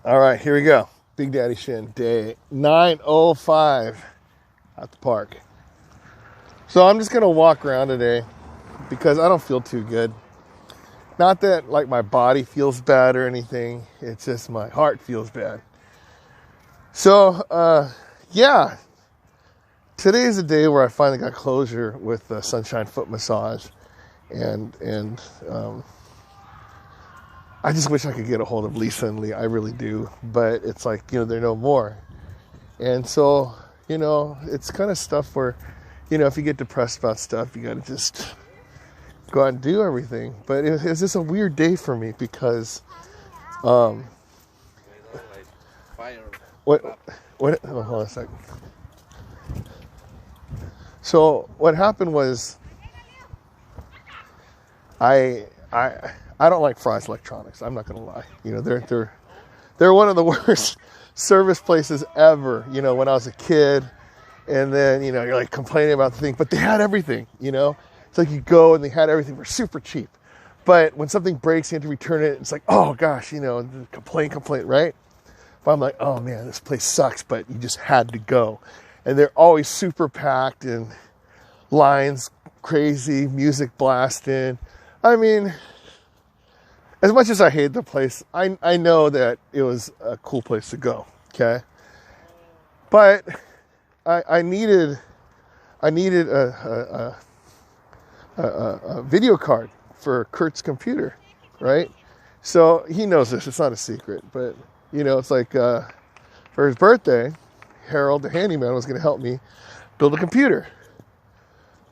All right, here we go. Big Daddy Shin, day 9:05 at the park. So I'm just going to walk around today because I don't feel too good. Not that like my body feels bad or anything. It's just my heart feels bad. So, yeah. Today is a day where I finally got closure with the Sunshine Foot Massage. And I just wish I could get a hold of Lisa and Lee. I really do. But it's like, they're no more. And so, it's kind of stuff where, if you get depressed about stuff, you got to just go out and do everything. But it was just a weird day for me because, what, oh, hold on a second. So what happened was, I don't like Fry's Electronics. I'm not gonna lie. They're one of the worst service places ever. When I was a kid, and then you're like complaining about the thing, but they had everything. It's like you go and they had everything for super cheap. But when something breaks, you have to return it. It's like, oh gosh, complaint, right? But I'm like, oh man, this place sucks. But you just had to go, and they're always super packed and lines crazy, music blasting. I mean, as much as I hate the place, I know that it was a cool place to go, okay? But I needed a video card for Kurt's computer, right? So he knows this, it's not a secret, but it's like for his birthday, Harold, the handyman, was gonna help me build a computer.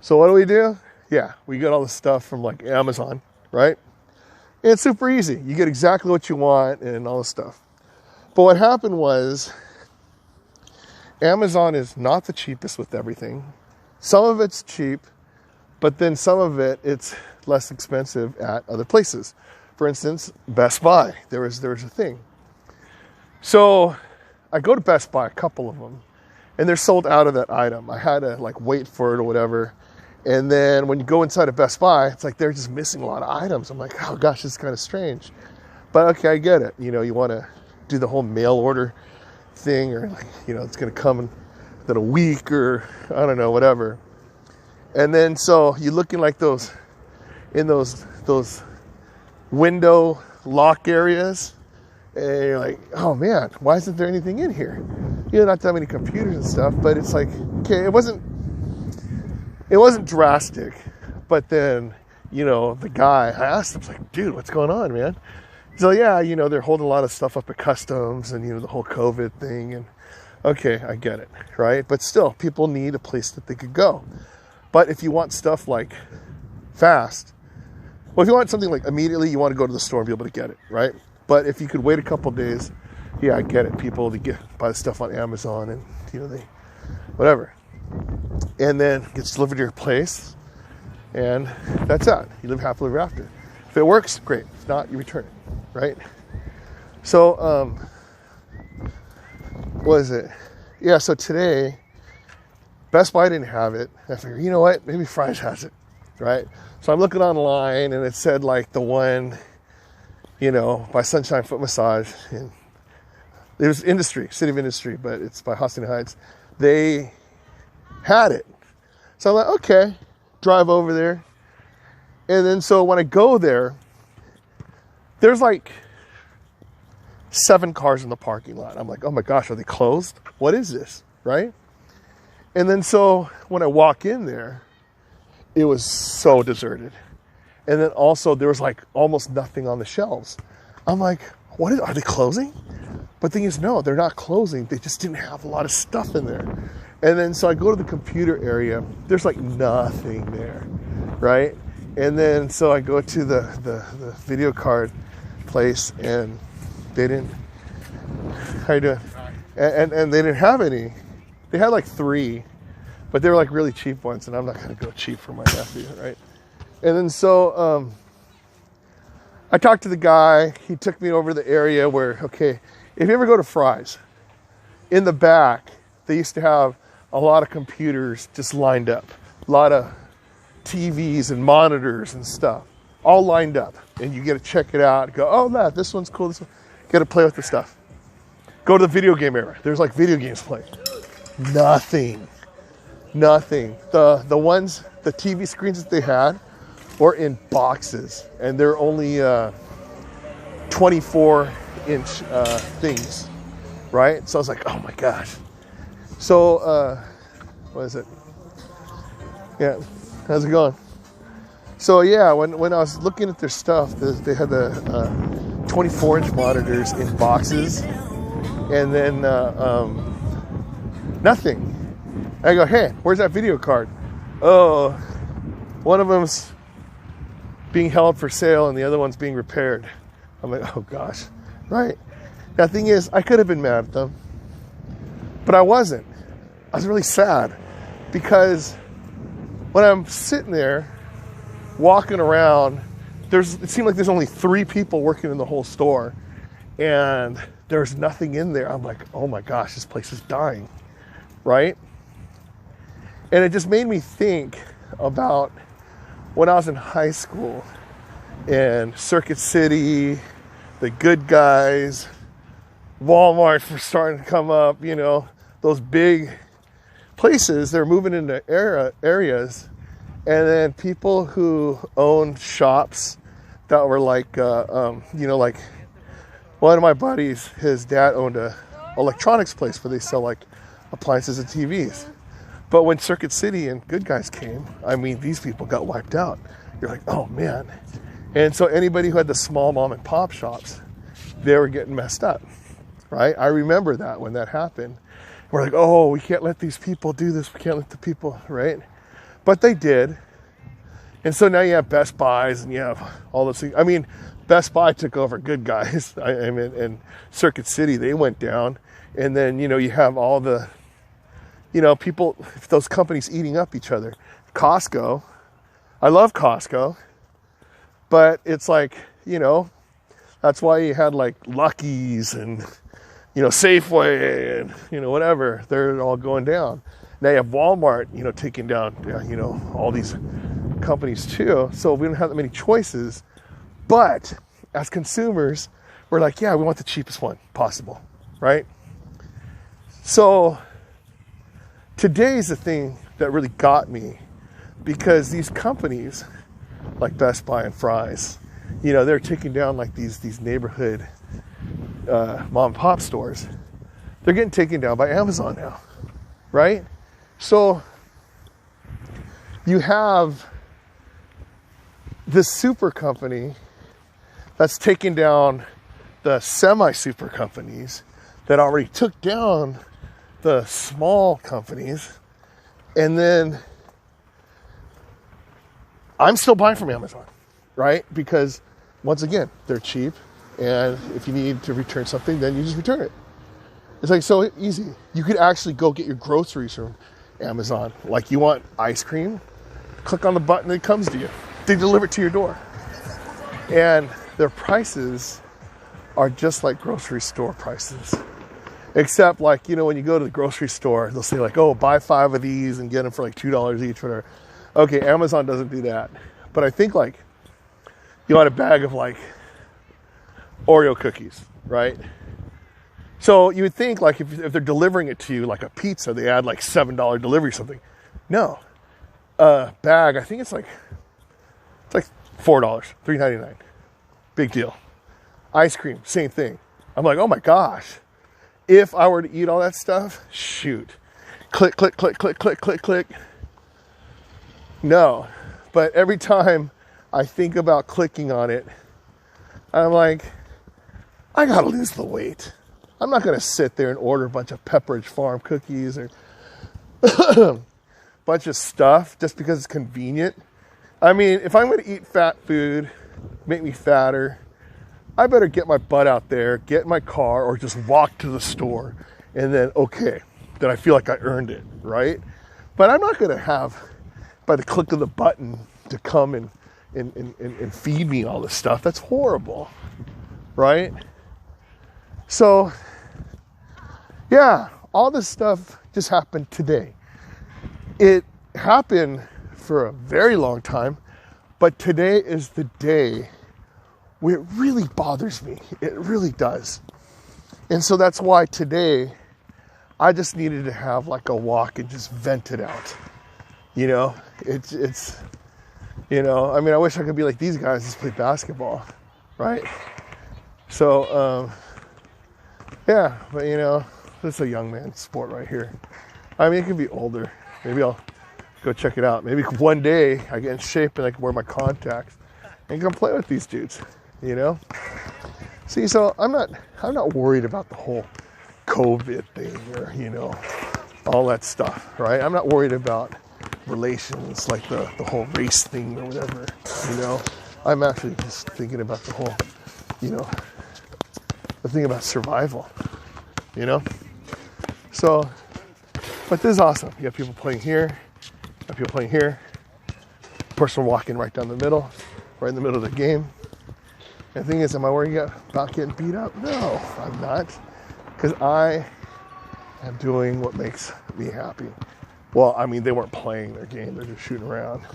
So what do? Yeah, we get all the stuff from like Amazon, right? And it's super easy. You get exactly what you want and all this stuff. But what happened was, Amazon is not the cheapest with everything. Some of it's cheap, but then some of it's less expensive at other places. For instance, Best Buy. There was a thing. So I go to Best Buy, a couple of them, and they're sold out of that item. I had to like wait for it or whatever. And then when you go inside of Best Buy, it's like they're just missing a lot of items. I'm like, oh gosh, this is kind of strange. But okay, I get it. You want to do the whole mail order thing, or like, it's going to come in a week, or I don't know, whatever. And then so you look in like those window lock areas, and you're like, oh man, why isn't there anything in here? Not that many computers and stuff, but it's like, okay, it wasn't drastic, but then, the guy, I asked him, I was like, dude, what's going on, man? He's like, yeah, they're holding a lot of stuff up at customs and, the whole COVID thing. And okay, I get it, right? But still, people need a place that they could go. But if you want stuff like fast, well, if you want something like immediately, you want to go to the store and be able to get it, right? But if you could wait a couple days, yeah, I get it. People, they buy the stuff on Amazon and, they, whatever. And then it gets delivered to your place, and that's it. You live happily ever after. If it works, great. If not, you return it, right? So, what is it? Yeah, so today, Best Buy didn't have it. I figured, you know what? Maybe Fry's has it, right? So I'm looking online, and it said, like, the one, by Sunshine Foot Massage. And it was City of Industry, but it's by Hacienda Heights. They had it. So I'm like, okay, drive over there. And then so when I go there, there's like 7 cars in the parking lot. I'm like, oh my gosh, are they closed? What is this, right? And then so when I walk in there, it was so deserted. And then also there was like almost nothing on the shelves. I'm like, are they closing? But the thing is, no, they're not closing. They just didn't have a lot of stuff in there. And then so I go to the computer area. There's like nothing there, right? And then so I go to the video card place, and they didn't. How you doing? And they didn't have any. They had like 3, but they were like really cheap ones, and I'm not gonna go cheap for my nephew, right? And then so I talked to the guy. He took me over the area where, okay, if you ever go to Fry's, in the back they used to have a lot of computers just lined up, a lot of TVs and monitors and stuff, all lined up. And you get to check it out, go, oh, man, this one's cool, this one. Get to play with the stuff. Go to the video game era. There's like video games playing. Nothing. The ones, the TV screens that they had were in boxes, and they're only 24-inch things, right? So I was like, oh my gosh. So, what is it? Yeah, how's it going? So yeah, when I was looking at their stuff, they had the 24-inch monitors in boxes, and then nothing. I go, hey, where's that video card? Oh, one of them's being held for sale and the other one's being repaired. I'm like, oh gosh, right? Now, the thing is, I could have been mad at them, but I wasn't. I was really sad because when I'm sitting there walking around, it seemed like there's only 3 people working in the whole store, and there's nothing in there. I'm like, oh my gosh, this place is dying, right? And it just made me think about when I was in high school and Circuit City, the Good Guys, Walmart were starting to come up, you know, those big places. They're moving into areas, and then people who owned shops that were like, you know, like one of my buddies, his dad owned a electronics place where they sell like appliances and TVs. But when Circuit City and Good Guys came, I mean, these people got wiped out. You're like, oh man. And so anybody who had the small mom and pop shops, they were getting messed up, right? I remember that when that happened. We're like, oh, we can't let these people do this. We can't let the people, right? But they did. And so now you have Best Buys and you have all those things. I mean, Best Buy took over Good Guys. I mean, and Circuit City, they went down. And then, you know, you have all the, you know, people, those companies eating up each other. Costco, I love Costco, but it's like, you know, that's why you had like Lucky's and, you know, Safeway and, you know, whatever. They're all going down. Now you have Walmart, you know, taking down, you know, all these companies too. So we don't have that many choices. But as consumers, we're like, yeah, we want the cheapest one possible, right? So today's the thing that really got me, because these companies like Best Buy and Fry's, you know, they're taking down like these neighborhood mom and pop stores. They're getting taken down by Amazon now, right? So you have this super company that's taking down the semi-super companies that already took down the small companies, and then I'm still buying from Amazon, right? Because once again, they're cheap, and if you need to return something, then you just return it. It's like so easy. You could actually go get your groceries from Amazon. Like you want ice cream, click on the button, it comes to you. They deliver it to your door. And their prices are just like grocery store prices. Except like, you know, when you go to the grocery store, they'll say like, oh, buy 5 of these and get them for like $2 each, whatever. Okay, Amazon doesn't do that. But I think like you want a bag of like Oreo cookies, right? So you would think like if they're delivering it to you like a pizza, they add like $7 delivery or something. No. Bag, I think it's like $4, $3.99. Big deal. Ice cream, same thing. I'm like, oh my gosh. If I were to eat all that stuff, shoot. Click, click, click, click, click, click, click. No. But every time I think about clicking on it, I'm like, I gotta lose the weight. I'm not gonna sit there and order a bunch of Pepperidge Farm cookies or a bunch of stuff just because it's convenient. I mean, if I'm gonna eat fat food, make me fatter, I better get my butt out there, get in my car, or just walk to the store, and then, okay, then I feel like I earned it, right? But I'm not gonna have, by the click of the button, to come and feed me all this stuff. That's horrible, right? So, yeah, all this stuff just happened today. It happened for a very long time, but today is the day where it really bothers me. It really does. And so that's why today I just needed to have like a walk and just vent it out. You know, it's you know, I mean, I wish I could be like these guys, just play basketball, right? So, yeah, but you know, this is a young man's sport right here. I mean, it could be older. Maybe I'll go check it out. Maybe one day I get in shape and I can wear my contacts and come play with these dudes, you know? See, so I'm not worried about the whole COVID thing or, you know, all that stuff, right? I'm not worried about relations, like the whole race thing or whatever, you know? I'm actually just thinking about the whole, you know, the thing about survival, you know? So, but this is awesome. You have people playing here, you have people playing here, person walking right down the middle, right in the middle of the game. And the thing is, am I worried about getting beat up? No, I'm not. Because I am doing what makes me happy. Well, I mean, they weren't playing their game, they're just shooting around.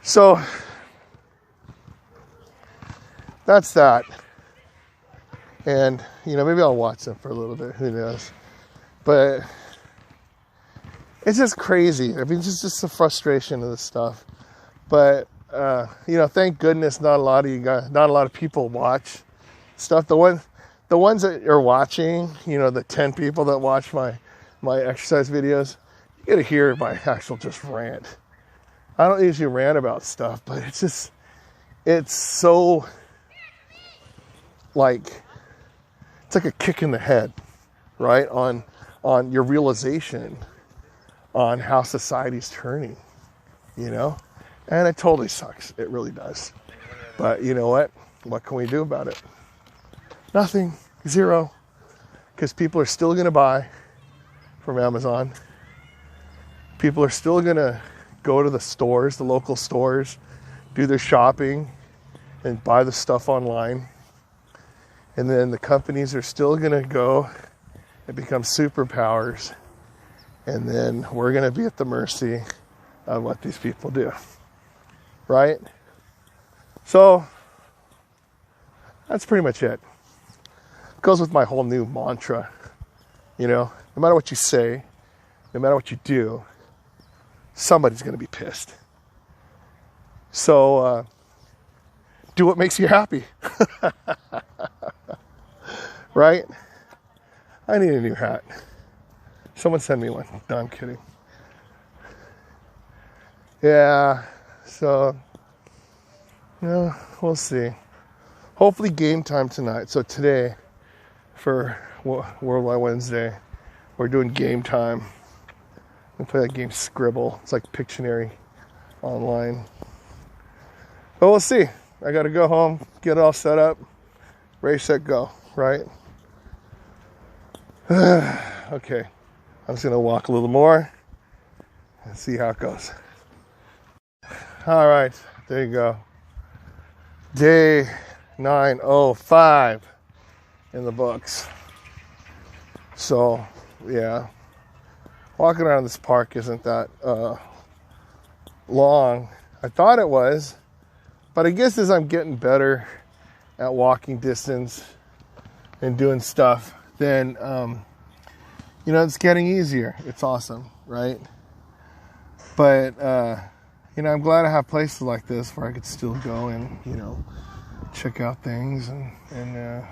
So, that's that. And, you know, maybe I'll watch them for a little bit, who knows. But it's just crazy. I mean, it's just the frustration of this stuff. But, you know, thank goodness not a lot of you guys, not a lot of people watch stuff. The ones that are watching, you know, the 10 people that watch my exercise videos, you get to hear my actual just rant. I don't usually rant about stuff, but it's so, like, it's like a kick in the head, right? On your realization on how society's turning, you know? And it totally sucks. It really does. But you know what? What can we do about it? Nothing. Zero. Because people are still going to buy from Amazon. People are still going to go to the stores, the local stores, do their shopping, and buy the stuff online. And then the companies are still going to go and become superpowers. And then we're going to be at the mercy of what these people do. Right? So, that's pretty much it. It goes with my whole new mantra. You know, no matter what you say, no matter what you do, somebody's going to be pissed. So, do what makes you happy. Right? I need a new hat. Someone send me one. No, I'm kidding. Yeah, so, yeah, we'll see. Hopefully game time tonight. So today, for Worldwide Wednesday, we're doing game time. We play that game Scribble. It's like Pictionary online. But we'll see. I got to go home, get it all set up, ready, set, go, right? Okay, I'm just going to walk a little more and see how it goes. All right, there you go. Day 905 in the books. So, yeah, walking around this park isn't that long. I thought it was, but I guess as I'm getting better at walking distance and doing stuff, then, you know, it's getting easier. It's awesome, right? But, you know, I'm glad I have places like this where I could still go and, you know, check out things and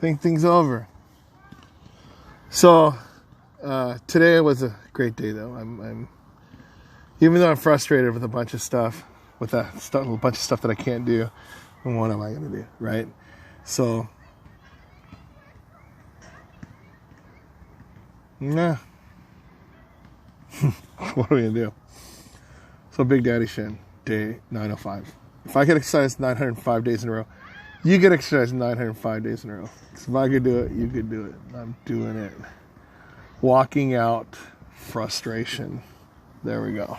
think things over. So, today was a great day, though. I'm even though I'm frustrated with a bunch of stuff, with a bunch of stuff that I can't do, and what am I going to do, right? So, nah. What are we going to do? So, Big Daddy Shin, day 905. If I could exercise 905 days in a row, you could exercise 905 days in a row. So if I could do it, you could do it. I'm doing it. Walking out frustration. There we go.